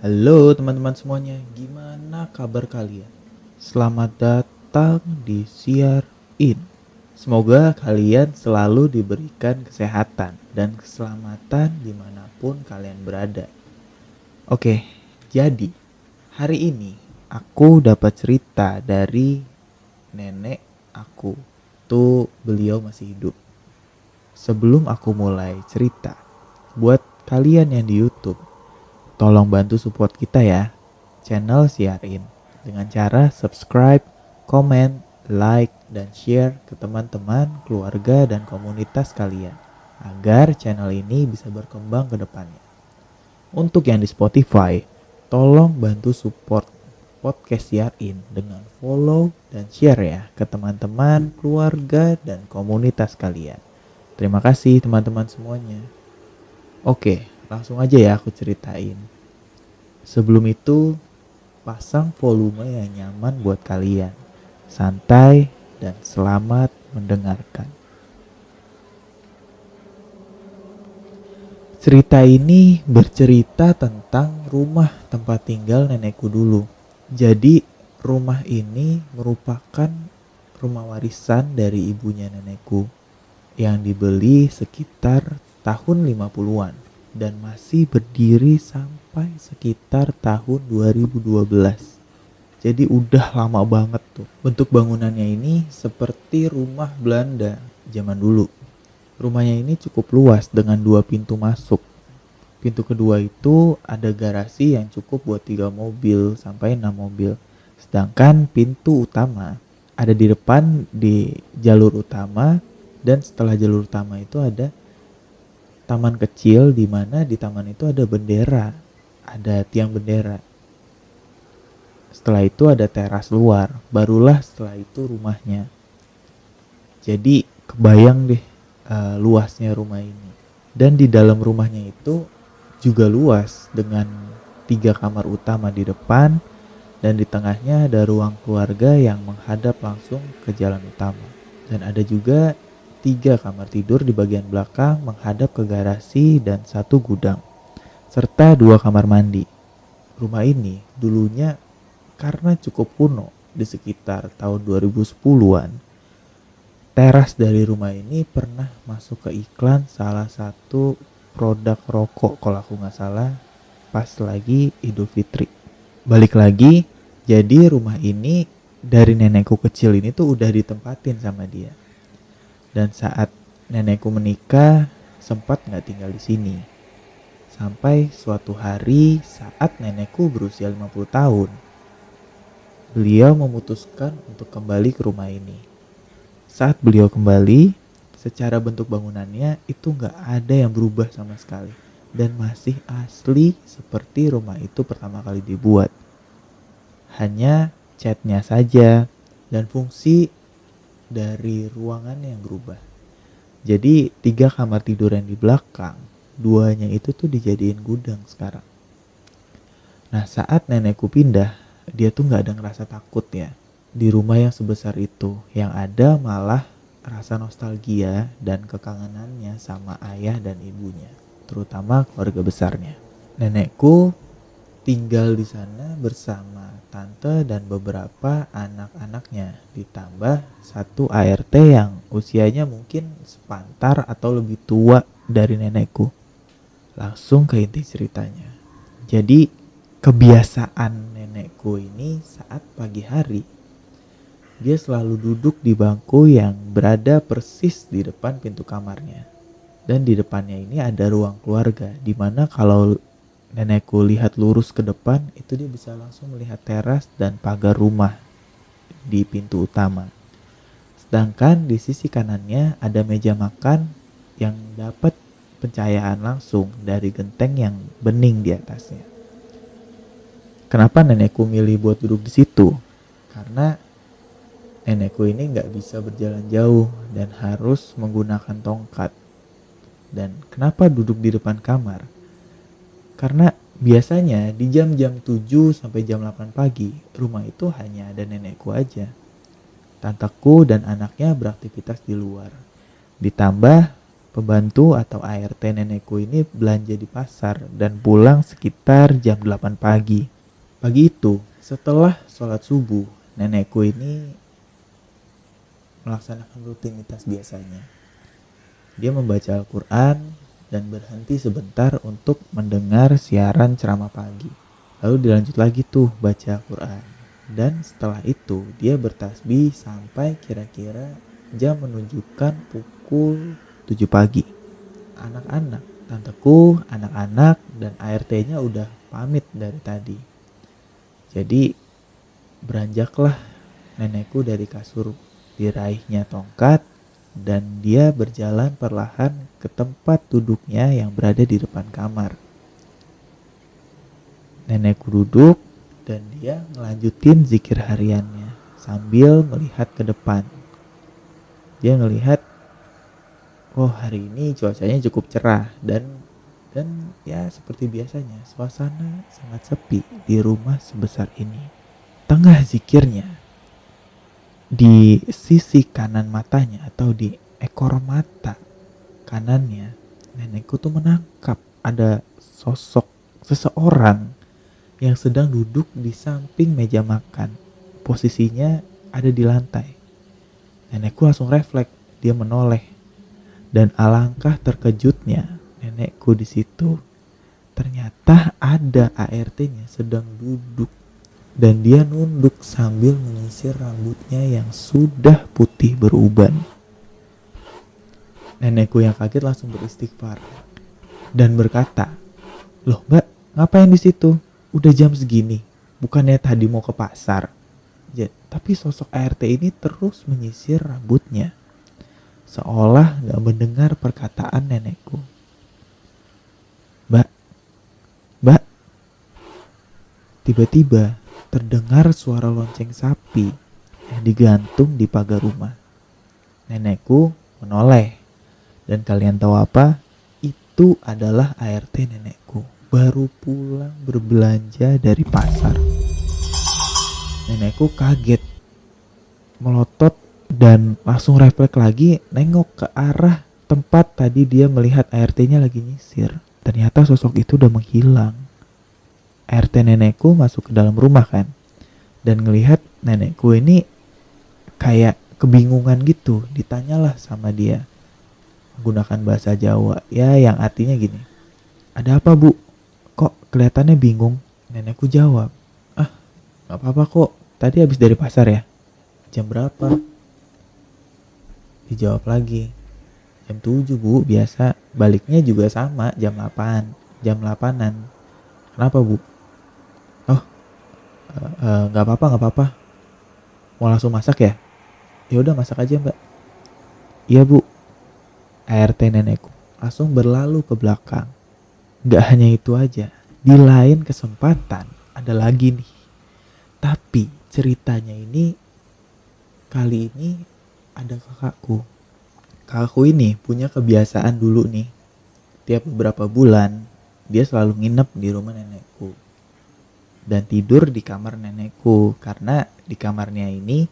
Halo teman-teman semuanya, gimana kabar kalian? Selamat datang di Siar In. Semoga kalian selalu diberikan kesehatan dan keselamatan dimanapun kalian berada. Oke, jadi hari ini aku dapat cerita dari nenek aku. Tuh beliau masih hidup. Sebelum aku mulai cerita, buat kalian yang di YouTube, tolong bantu support kita ya, channel Siarin, dengan cara subscribe, komen, like, dan share ke teman-teman, keluarga, dan komunitas kalian, agar channel ini bisa berkembang ke depannya. Untuk yang di Spotify, tolong bantu support podcast Siarin dengan follow dan share ya ke teman-teman, keluarga, dan komunitas kalian. Terima kasih teman-teman semuanya. Oke, langsung aja ya aku ceritain. Sebelum itu, pasang volume yang nyaman buat kalian. Santai dan selamat mendengarkan. Cerita ini bercerita tentang rumah tempat tinggal nenekku dulu. Jadi, rumah ini merupakan rumah warisan dari ibunya nenekku yang dibeli sekitar tahun 50-an dan masih berdiri sampai sekitar tahun 2012. Jadi udah lama banget tuh. Bentuk bangunannya ini seperti rumah Belanda zaman dulu. Rumahnya ini cukup luas dengan 2 pintu masuk. Pintu kedua itu ada garasi yang cukup buat 3 mobil sampai 6 mobil. Sedangkan pintu utama ada di depan di jalur utama, dan setelah jalur utama itu ada taman kecil di mana di taman itu ada bendera, ada tiang bendera. Setelah itu ada teras luar, barulah setelah itu rumahnya. Jadi kebayang deh luasnya rumah ini. Dan di dalam rumahnya itu juga luas dengan 3 kamar utama di depan, dan di tengahnya ada ruang keluarga yang menghadap langsung ke jalan utama. Dan ada juga 3 kamar tidur di bagian belakang menghadap ke garasi dan 1 gudang, serta 2 kamar mandi. Rumah ini dulunya karena cukup kuno di sekitar tahun 2010-an, teras dari rumah ini pernah masuk ke iklan salah satu produk rokok kalau aku nggak salah pas lagi Idul Fitri. Balik lagi, jadi rumah ini dari nenekku kecil ini tuh udah ditempatin sama dia. Dan saat nenekku menikah, sempat nggak tinggal di sini. Sampai suatu hari saat nenekku berusia 50 tahun, beliau memutuskan untuk kembali ke rumah ini. Saat beliau kembali, secara bentuk bangunannya itu nggak ada yang berubah sama sekali. Dan masih asli seperti rumah itu pertama kali dibuat. Hanya catnya saja dan fungsi dari ruangan yang berubah. Jadi 3 kamar tidur yang di belakang, 2-nya itu tuh dijadiin gudang sekarang. Nah saat nenekku pindah, dia tuh gak ada ngerasa takut ya di rumah yang sebesar itu. Yang ada malah rasa nostalgia dan kekangenannya sama ayah dan ibunya, terutama keluarga besarnya. Nenekku tinggal di sana bersama tante dan beberapa anak-anaknya, ditambah 1 ART yang usianya mungkin sepantar atau lebih tua dari nenekku. Langsung ke inti ceritanya. Jadi kebiasaan nenekku ini saat pagi hari, dia selalu duduk di bangku yang berada persis di depan pintu kamarnya. Dan di depannya ini ada ruang keluarga, dimana kalau nenekku lihat lurus ke depan, itu dia bisa langsung melihat teras dan pagar rumah di pintu utama. Sedangkan di sisi kanannya ada meja makan yang dapat pencahayaan langsung dari genteng yang bening di atasnya. Kenapa nenekku milih buat duduk di situ? Karena nenekku ini nggak bisa berjalan jauh dan harus menggunakan tongkat. Dan kenapa duduk di depan kamar? Karena biasanya di jam-jam 7 sampai jam 8 pagi, rumah itu hanya ada nenekku aja. Tanteku dan anaknya beraktivitas di luar. Ditambah Pembantu atau ART nenekku ini belanja di pasar dan pulang sekitar jam 8 pagi. Pagi itu, setelah sholat subuh, nenekku ini melaksanakan rutinitas biasanya. Dia membaca Al-Quran dan berhenti sebentar untuk mendengar siaran ceramah pagi. Lalu dilanjut lagi tuh baca Al-Quran. Dan setelah itu dia bertasbih sampai kira-kira jam menunjukkan pukul 7 pagi. Anak-anak, tanteku, anak-anak, dan ART-nya udah pamit dari tadi. Jadi beranjaklah nenekku dari kasur, diraihnya tongkat, dan dia berjalan perlahan ke tempat duduknya yang berada di depan kamar. Nenekku duduk dan dia ngelanjutin zikir hariannya sambil melihat ke depan. Dia ngelihat, oh hari ini cuacanya cukup cerah dan ya seperti biasanya suasana sangat sepi di rumah sebesar ini. Tengah zikirnya, di sisi kanan matanya atau di ekor mata kanannya, nenekku tuh menangkap ada sosok seseorang yang sedang duduk di samping meja makan. Posisinya ada di lantai. Nenekku langsung refleks, dia menoleh. Dan alangkah terkejutnya nenekku di situ. Ternyata ada ART-nya sedang duduk dan dia nunduk sambil menyisir rambutnya yang sudah putih beruban. Nenekku yang kaget langsung beristighfar dan berkata, "Loh Mbak, ngapain di situ? Udah jam segini. Bukannya tadi mau ke pasar?" Tapi sosok ART ini terus menyisir rambutnya, seolah gak mendengar perkataan nenekku. Mbak, Mbak. Tiba-tiba terdengar suara lonceng sapi yang digantung di pagar rumah. Nenekku menoleh. Dan kalian tahu apa? Itu adalah ART nenekku. Baru pulang berbelanja dari pasar. Nenekku kaget, melotot dan langsung refleks lagi nengok ke arah tempat tadi dia melihat ART-nya lagi nyisir. Ternyata sosok itu udah menghilang. ART nenekku masuk ke dalam rumah kan, dan ngelihat nenekku ini kayak kebingungan gitu. Ditanyalah sama dia menggunakan bahasa Jawa, ya yang artinya gini, "Ada apa Bu? Kok kelihatannya bingung?" Nenekku jawab, "Ah, gak apa-apa kok, tadi habis dari pasar ya." "Jam berapa?" Dijawab lagi, "Jam 7 Bu, biasa. Baliknya juga sama, jam 8, jam 8-an. Kenapa Bu?" "Oh, gak apa-apa. Mau langsung masak ya?" "Ya udah masak aja Mbak." "Iya Bu." ART nenekku langsung berlalu ke belakang. Gak hanya itu aja, di lain kesempatan ada lagi nih. Tapi ceritanya ini kali ini ada kakakku. Kakakku ini punya kebiasaan dulu nih. Tiap beberapa bulan dia selalu nginep di rumah nenekku dan tidur di kamar nenekku, karena di kamarnya ini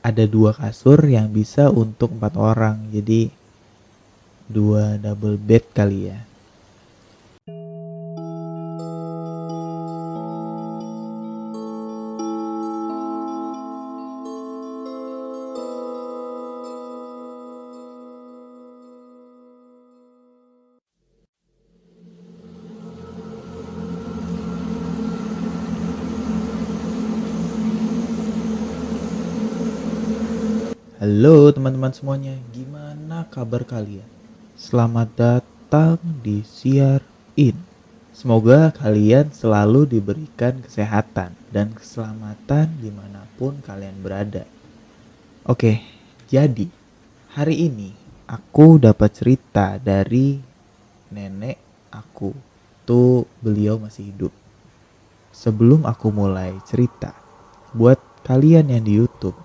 ada 2 kasur yang bisa untuk 4 orang. Jadi 2 double bed kali ya. Halo teman-teman semuanya, gimana kabar kalian? Selamat datang di Siar In. Semoga kalian selalu diberikan kesehatan dan keselamatan dimanapun kalian berada. Oke, jadi hari ini aku dapat cerita dari nenek aku. Tuh beliau masih hidup. Sebelum aku mulai cerita, buat kalian yang di YouTube,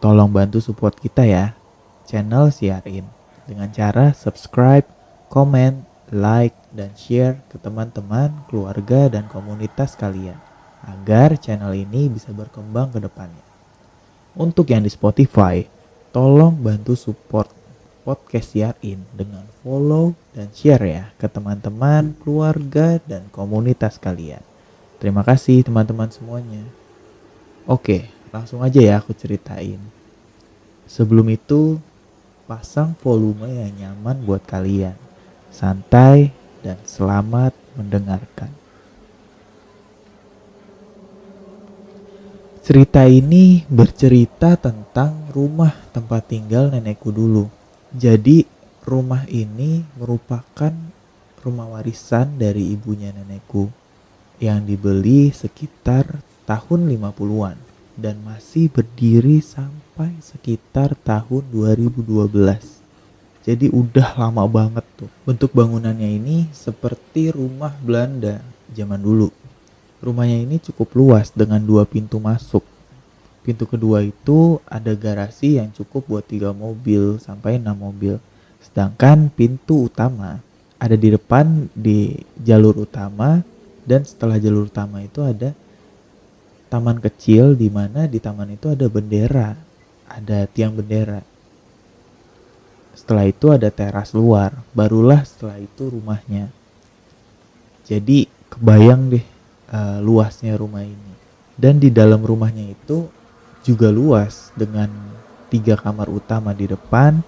tolong bantu support kita ya, channel Siarin, dengan cara subscribe, komen, like, dan share ke teman-teman, keluarga, dan komunitas kalian, agar channel ini bisa berkembang ke depannya. Untuk yang di Spotify, tolong bantu support podcast Yarin dengan follow dan share ya ke teman-teman, keluarga, dan komunitas kalian. Terima kasih teman-teman semuanya. Oke, langsung aja ya aku ceritain. Sebelum itu, pasang volume yang nyaman buat kalian. Santai dan selamat mendengarkan. Cerita ini bercerita tentang rumah tempat tinggal nenekku dulu. Jadi, rumah ini merupakan rumah warisan dari ibunya nenekku yang dibeli sekitar tahun 50-an dan masih berdiri sampai sekitar tahun 2012. Jadi udah lama banget tuh. Bentuk bangunannya ini seperti rumah Belanda zaman dulu. Rumahnya ini cukup luas dengan 2 pintu masuk. Pintu kedua itu ada garasi yang cukup buat 3 mobil sampai 6 mobil. Sedangkan pintu utama ada di depan di jalur utama, dan setelah jalur utama itu ada taman kecil di mana di taman itu ada bendera, ada tiang bendera. Setelah itu ada teras luar, barulah setelah itu rumahnya. Jadi kebayang deh luasnya rumah ini. Dan di dalam rumahnya itu juga luas dengan 3 kamar utama di depan,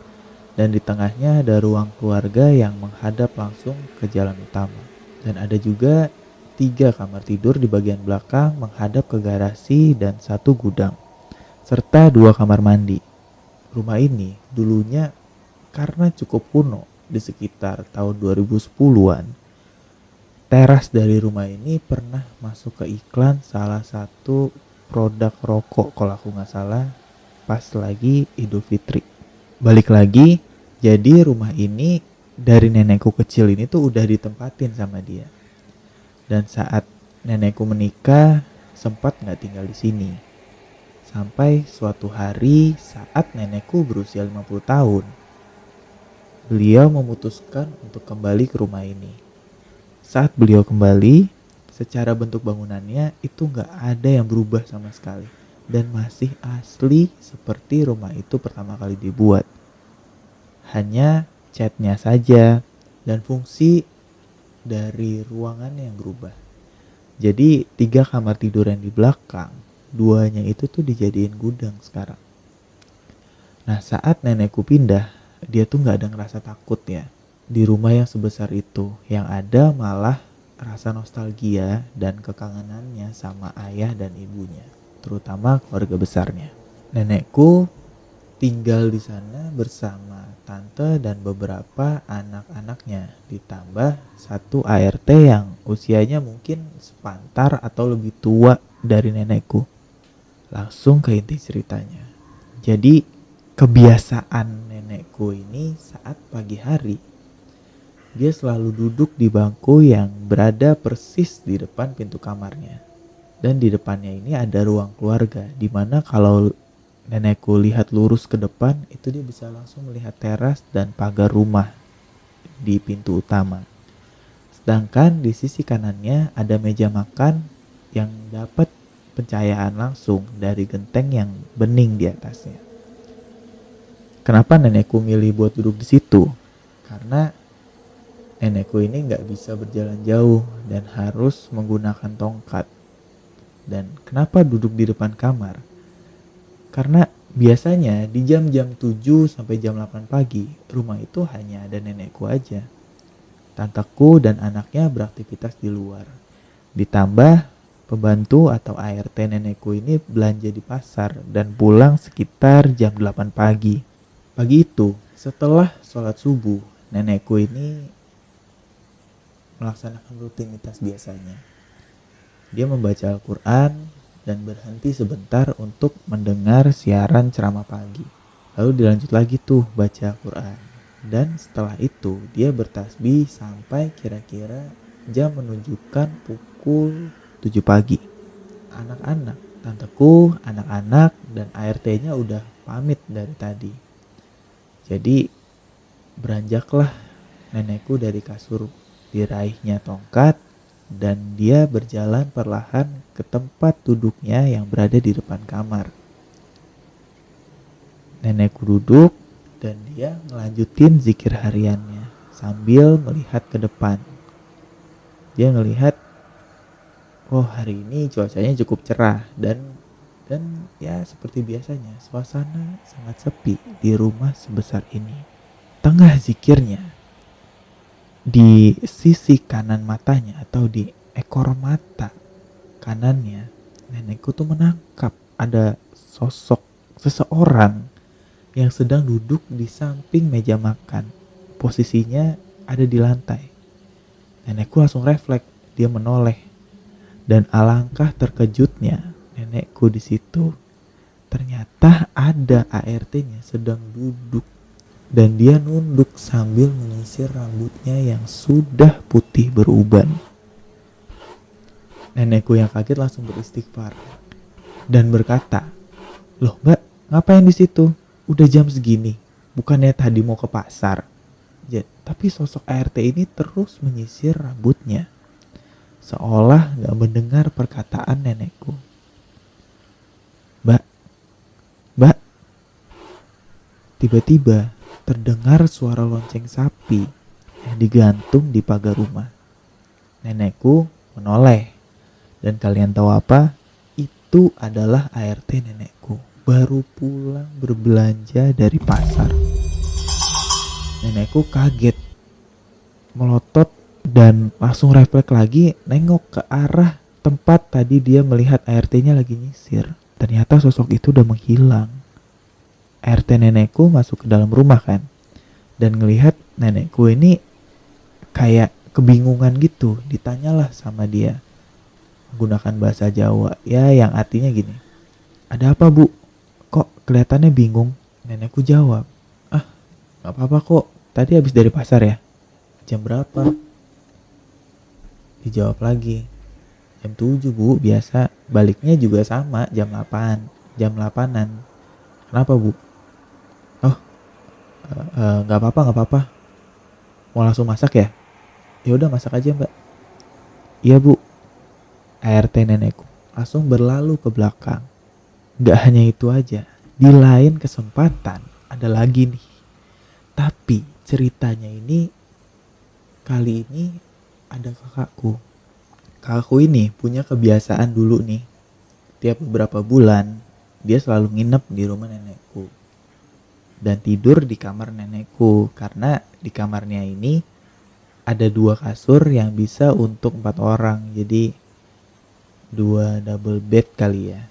dan di tengahnya ada ruang keluarga yang menghadap langsung ke jalan utama. Dan ada juga 3 kamar tidur di bagian belakang menghadap ke garasi dan 1 gudang, serta 2 kamar mandi. Rumah ini dulunya karena cukup kuno di sekitar tahun 2010-an, teras dari rumah ini pernah masuk ke iklan salah satu produk rokok kalau aku nggak salah pas lagi Idul Fitri. Balik lagi, jadi rumah ini dari nenekku kecil ini tuh udah ditempatin sama dia. Dan saat nenekku menikah sempat nggak tinggal di sini. Sampai suatu hari saat nenekku berusia 50 tahun, beliau memutuskan untuk kembali ke rumah ini. Saat beliau kembali, secara bentuk bangunannya itu nggak ada yang berubah sama sekali dan masih asli seperti rumah itu pertama kali dibuat. Hanya catnya saja dan fungsi dari ruangan yang berubah. Jadi 3 kamar tidur yang di belakang, 2-nya itu tuh dijadiin gudang sekarang. Nah, saat nenekku pindah, dia tuh nggak ada ngerasa takut ya di rumah yang sebesar itu. Yang ada malah rasa nostalgia dan kekangenannya sama ayah dan ibunya, terutama keluarga besarnya. Nenekku tinggal di sana bersama tante dan beberapa anak-anaknya, ditambah 1 ART yang usianya mungkin sepantar atau lebih tua dari nenekku. Langsung ke inti ceritanya. Jadi kebiasaan nenekku ini saat pagi hari, dia selalu duduk di bangku yang berada persis di depan pintu kamarnya. Dan di depannya ini ada ruang keluarga, di mana kalau nenekku lihat lurus ke depan, itu dia bisa langsung melihat teras dan pagar rumah di pintu utama. Sedangkan di sisi kanannya ada meja makan yang dapat pencahayaan langsung dari genteng yang bening di atasnya. Kenapa nenekku milih buat duduk di situ? Karena nenekku ini nggak bisa berjalan jauh dan harus menggunakan tongkat. Dan kenapa duduk di depan kamar? Karena biasanya di jam-jam 7 sampai jam 8 pagi, rumah itu hanya ada nenekku aja. Tanteku dan anaknya beraktivitas di luar. Ditambah pembantu atau ART nenekku ini belanja di pasar dan pulang sekitar jam 8 pagi. Pagi itu, setelah sholat subuh, nenekku ini melaksanakan rutinitas biasanya. Dia membaca Al-Quran dan berhenti sebentar untuk mendengar siaran ceramah pagi. Lalu dilanjut lagi tuh baca Al-Quran. Dan setelah itu dia bertasbih sampai kira-kira jam menunjukkan pukul 7 pagi. Anak-anak, tanteku, anak-anak, dan ART-nya udah pamit dari tadi. Jadi beranjaklah nenekku dari kasur, diraihnya tongkat, dan dia berjalan perlahan ke tempat duduknya yang berada di depan kamar. Nenekku duduk Dan dia ngelanjutin zikir hariannya sambil melihat ke depan. Dia ngelihat, oh hari ini cuacanya cukup cerah dan ya seperti biasanya suasana sangat sepi di rumah sebesar ini. Tengah zikirnya, di sisi kanan matanya atau di ekor mata kanannya, nenekku tuh menangkap ada sosok seseorang yang sedang duduk di samping meja makan. Posisinya ada di lantai. Nenekku langsung refleks, dia menoleh. Dan alangkah terkejutnya nenekku di situ. Ternyata ada ART-nya sedang duduk dan dia nunduk sambil menyisir rambutnya yang sudah putih beruban. Nenekku yang kaget langsung beristighfar dan berkata, "Loh, Mbak, ngapain di situ? Udah jam segini. Bukannya tadi mau ke pasar?" Tapi sosok ART ini terus menyisir rambutnya, seolah gak mendengar perkataan nenekku. "Mbak, Mbak." Tiba-tiba terdengar suara lonceng sapi yang digantung di pagar rumah. Nenekku menoleh. Dan kalian tahu apa? Itu adalah ART nenekku. Baru pulang berbelanja dari pasar. Nenekku kaget, melotot dan langsung refleks lagi nengok ke arah tempat tadi dia melihat ART-nya lagi nyisir. Ternyata sosok itu udah menghilang. ART nenekku masuk ke dalam rumah kan, dan ngelihat nenekku ini kayak kebingungan gitu. Ditanyalah sama dia menggunakan bahasa Jawa, ya yang artinya gini, "Ada apa, Bu? Kok kelihatannya bingung?" Nenekku jawab, "Ah, gak apa-apa kok. Tadi habis dari pasar ya." "Jam berapa?" Dijawab lagi, "Jam 7, Bu, biasa. Baliknya juga sama, jam 8. Jam 8-an. Kenapa, Bu?" "Oh, gak apa-apa. Mau langsung masak ya?" "Ya udah masak aja, Mbak." "Iya, Bu." ART nenekku langsung berlalu ke belakang. Gak hanya itu aja, di lain kesempatan ada lagi nih. Tapi ceritanya ini kali ini ada kakakku. Kakakku ini punya kebiasaan dulu nih. Tiap beberapa bulan dia selalu nginep di rumah nenekku dan tidur di kamar nenekku, karena di kamarnya ini ada 2 kasur yang bisa untuk 4 orang. Jadi 2 double bed kali ya.